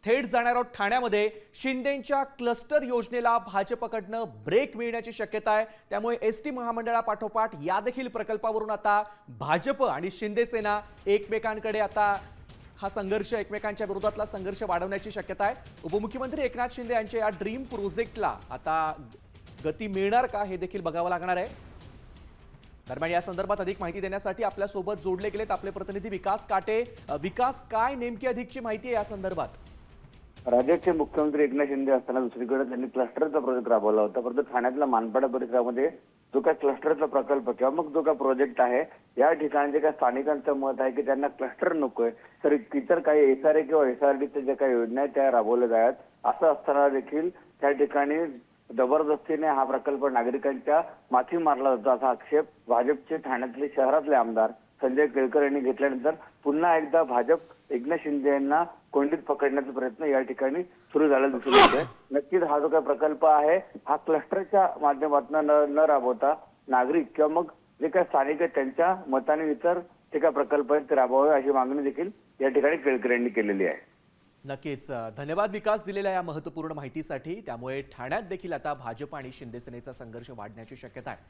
थेट जाणार आहोत ठाण्यामध्ये। शिंदेंच्या क्लस्टर योजनेला भाजपकडनं ब्रेक मिळण्याची शक्यता आहे। त्यामुळे एसटी महामंडळापाठोपाठ या देखील प्रकल्पावरून आता भाजप आणि शिंदे सेना एकमेकांकडे आता हा संघर्ष, एकमेकांच्या विरोधातला संघर्ष वाढवण्याची शक्यता आहे। उपमुख्यमंत्री एकनाथ शिंदे यांच्या या ड्रीम प्रोजेक्टला आता गती मिळणार का हे देखील बघावं लागणार आहे। दरम्यान या संदर्भात अधिक माहिती देण्यासाठी आपल्या सोबत जोडले गेलेत आपले प्रतिनिधी विकास काटे। विकास, काय नेमकी अधिकची माहिती आहे या संदर्भात? राज्याचे मुख्यमंत्री एकनाथ शिंदे असताना दुसरीकडे त्यांनी क्लस्टरचा प्रोजेक्ट राबवला होता, परंतु ठाण्यातल्या मानपाडा परिसरामध्ये जो काय क्लस्टरचा प्रकल्प किंवा मग जो काय प्रोजेक्ट आहे, या ठिकाणी जे काय स्थानिकांचं मत आहे की त्यांना क्लस्टर नकोय, तर इतर काही एसआरए किंवा एसआरडीच्या ज्या काही योजना आहेत त्या राबवल्या जाव्यात, असं असताना देखील त्या ठिकाणी जबरदस्तीने हा प्रकल्प नागरिकांच्या माथी मारला जातो, असा आक्षेप भाजपचे ठाण्यातले शहरातले आमदार संजय केळकर यांनी घेतल्यानंतर पुन्हा एकदा भाजप एकनाथ शिंदे यांना कोंडीत पकडण्याचा प्रयत्न या ठिकाणी सुरू झालेला दिसून येतोय। नक्कीच हा जो काही प्रकल्प आहे हा क्लस्टरच्या माध्यमातून न राबवता नागरिक किंवा मग जे काही स्थानिक आहेत त्यांच्या मताने इतर जे काही प्रकल्प आहेत ते राबवावे अशी मागणी देखील या ठिकाणी केळकर यांनी केलेली आहे। नक्कीच धन्यवाद विकास दिलेल्या या महत्त्वपूर्ण माहितीसाठी। त्यामुळे ठाण्यात देखील आता भाजप आणि शिंदे सेनेचा संघर्ष वाढण्याची शक्यता आहे।